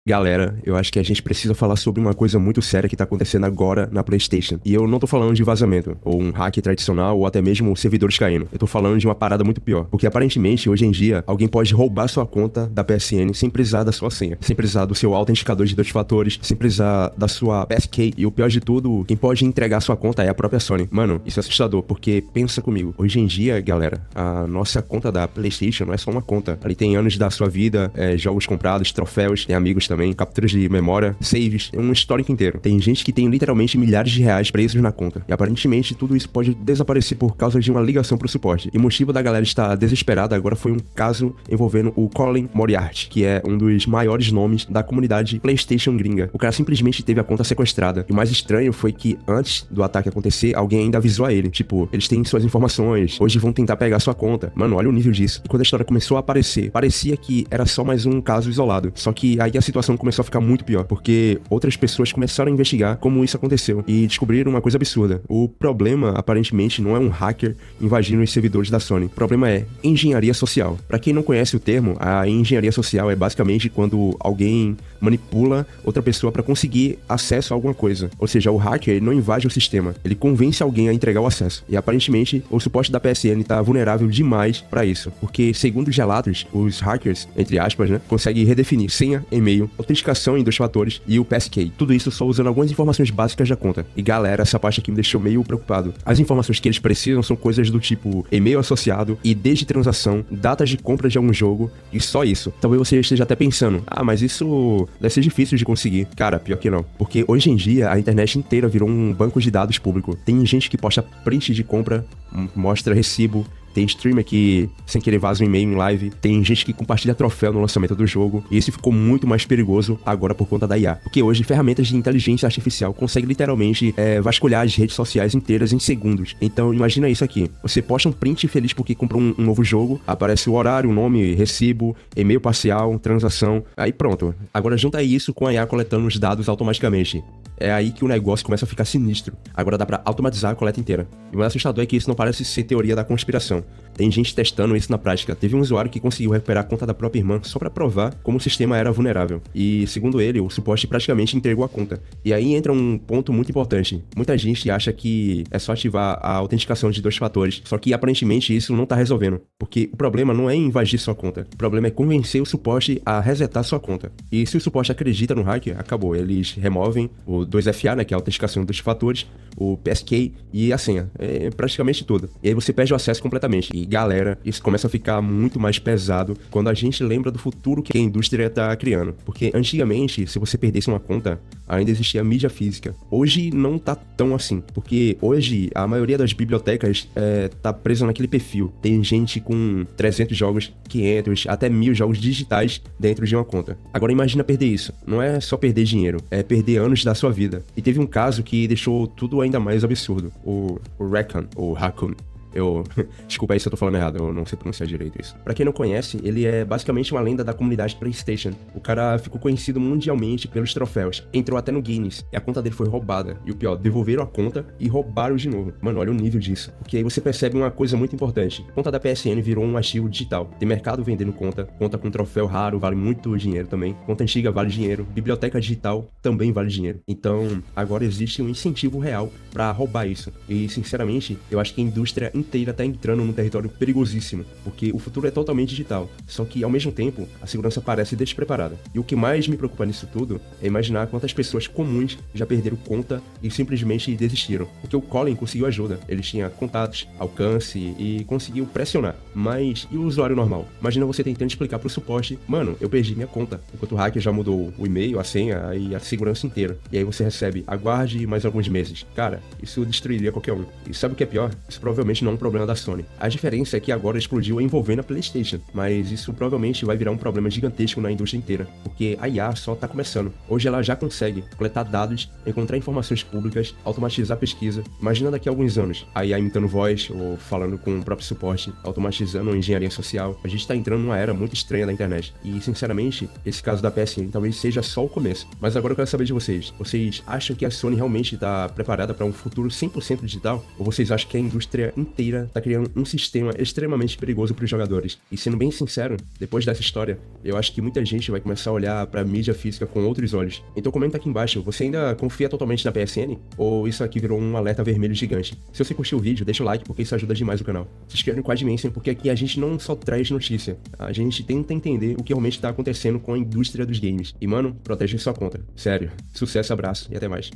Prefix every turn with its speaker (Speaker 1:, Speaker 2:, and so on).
Speaker 1: Galera, eu acho que a gente precisa falar sobre uma coisa muito séria que tá acontecendo agora na PlayStation. E eu não tô falando de vazamento, ou um hack tradicional, ou até mesmo servidores caindo. Eu tô falando de uma parada muito pior. Porque aparentemente, hoje em dia, alguém pode roubar sua conta da PSN sem precisar da sua senha, sem precisar do seu autenticador de 2 fatores, sem precisar da sua passkey. E o pior de tudo, quem pode entregar sua conta é a própria Sony. Mano, isso é assustador, porque pensa comigo. Hoje em dia, galera, a nossa conta da PlayStation não é só uma conta. Ali tem anos da sua vida, jogos comprados, troféus, tem amigos também, capturas de memória, saves, um histórico inteiro. Tem gente que tem literalmente milhares de reais presos na conta. E aparentemente tudo isso pode desaparecer por causa de uma ligação pro suporte. E o motivo da galera estar desesperada agora foi um caso envolvendo o Colin Moriarty, que é um dos maiores nomes da comunidade PlayStation gringa. O cara simplesmente teve a conta sequestrada. E o mais estranho foi que antes do ataque acontecer, alguém ainda avisou a ele. Tipo, eles têm suas informações, hoje vão tentar pegar sua conta. Mano, olha o nível disso. E quando a história começou a aparecer, parecia que era só mais um caso isolado. Só que aí a situação começou a ficar muito pior, porque outras pessoas começaram a investigar como isso aconteceu e descobriram uma coisa absurda. O problema, aparentemente, não é um hacker invadindo os servidores da Sony. O problema é engenharia social. Pra quem não conhece o termo, a engenharia social é basicamente quando alguém manipula outra pessoa pra conseguir acesso a alguma coisa. Ou seja, o hacker ele não invade o sistema, ele convence alguém a entregar o acesso. E aparentemente, o suporte da PSN tá vulnerável demais pra isso, porque segundo os relatos, os hackers, entre aspas, né, conseguem redefinir senha, e-mail, autenticação em 2 fatores e o passkey. Tudo isso só usando algumas informações básicas da conta. E galera, essa parte aqui me deixou meio preocupado. As informações que eles precisam são coisas do tipo e-mail associado, ID de transação, datas de compra de algum jogo e só isso. Talvez você esteja até pensando, mas isso deve ser difícil de conseguir. Cara, pior que não. Porque hoje em dia a internet inteira virou um banco de dados público. Tem gente que posta print de compra, mostra recibo, tem streamer que, sem querer, vaza um e-mail em live. Tem gente que compartilha troféu no lançamento do jogo. E isso ficou muito mais perigoso agora por conta da IA. Porque hoje, ferramentas de inteligência artificial conseguem literalmente vasculhar as redes sociais inteiras em segundos. Então, imagina isso aqui. Você posta um print feliz porque comprou um novo jogo. Aparece o horário, o nome, recibo, e-mail parcial, transação. Aí pronto. Agora junta isso com a IA coletando os dados automaticamente. É aí que o negócio começa a ficar sinistro. Agora dá pra automatizar a coleta inteira. E o mais assustador é que isso não parece ser teoria da conspiração. Tem gente testando isso na prática. Teve um usuário que conseguiu recuperar a conta da própria irmã só pra provar como o sistema era vulnerável. E, segundo ele, o suporte praticamente entregou a conta. E aí entra um ponto muito importante. Muita gente acha que é só ativar a autenticação de 2 fatores. Só que, aparentemente, isso não tá resolvendo. Porque o problema não é invadir sua conta. O problema é convencer o suporte a resetar sua conta. E se o suporte acredita no hacker, acabou. Eles removem o 2FA, né, que é a autenticação de 2 fatores, o passkey e a senha. É praticamente tudo. E aí você perde o acesso completamente. E galera, isso começa a ficar muito mais pesado quando a gente lembra do futuro que a indústria tá criando. Porque antigamente, se você perdesse uma conta, ainda existia mídia física. Hoje não tá tão assim, porque hoje a maioria das bibliotecas tá presa naquele perfil. Tem gente com 300 jogos, 500, até 1000 jogos digitais dentro de uma conta. Agora imagina perder isso. Não é só perder dinheiro, é perder anos da sua vida. E teve um caso que deixou tudo ainda mais absurdo. O Raccoon. Desculpa aí se eu tô falando errado, eu não sei pronunciar direito isso. Pra quem não conhece, ele é basicamente uma lenda da comunidade PlayStation. O cara ficou conhecido mundialmente pelos troféus. Entrou até no Guinness. E a conta dele foi roubada. E o pior, devolveram a conta e roubaram de novo. Mano, olha o nível disso. Porque aí você percebe uma coisa muito importante. A conta da PSN virou um ativo digital. Tem mercado vendendo conta. Conta com troféu raro vale muito dinheiro também. Conta antiga vale dinheiro. Biblioteca digital também vale dinheiro. Então, agora existe um incentivo real pra roubar isso. E, sinceramente, eu acho que a indústria inteira tá entrando num território perigosíssimo, porque o futuro é totalmente digital, só que ao mesmo tempo a segurança parece despreparada. E o que mais me preocupa nisso tudo é imaginar quantas pessoas comuns já perderam conta e simplesmente desistiram, porque o Colin conseguiu ajuda, ele tinha contatos, alcance e conseguiu pressionar. Mas e o usuário normal? Imagina você tentando explicar pro suporte, mano, eu perdi minha conta, enquanto o hacker já mudou o e-mail, a senha e a segurança inteira. E aí você recebe, aguarde mais alguns meses. Cara, isso destruiria qualquer um. E sabe o que é pior? Isso provavelmente não é um problema da Sony. A diferença é que agora explodiu envolvendo a PlayStation, mas isso provavelmente vai virar um problema gigantesco na indústria inteira, porque a IA só tá começando. Hoje ela já consegue coletar dados, encontrar informações públicas, automatizar a pesquisa. Imagina daqui a alguns anos, a IA imitando voz ou falando com o próprio suporte, automatizando a engenharia social. A gente tá entrando numa era muito estranha da internet. E, sinceramente, esse caso da PSN talvez seja só o começo. Mas agora eu quero saber de vocês. Vocês acham que a Sony realmente tá preparada para um futuro 100% digital? Ou vocês acham que a indústria inteira inteira tá criando um sistema extremamente perigoso pros jogadores. E sendo bem sincero, depois dessa história, eu acho que muita gente vai começar a olhar pra mídia física com outros olhos. Então comenta aqui embaixo, você ainda confia totalmente na PSN? Ou isso aqui virou um alerta vermelho gigante? Se você curtiu o vídeo, deixa o like porque isso ajuda demais o canal. Se inscreve no Quaddimension porque aqui a gente não só traz notícia, a gente tenta entender o que realmente tá acontecendo com a indústria dos games. E mano, protege sua conta. Sério. Sucesso, abraço e até mais.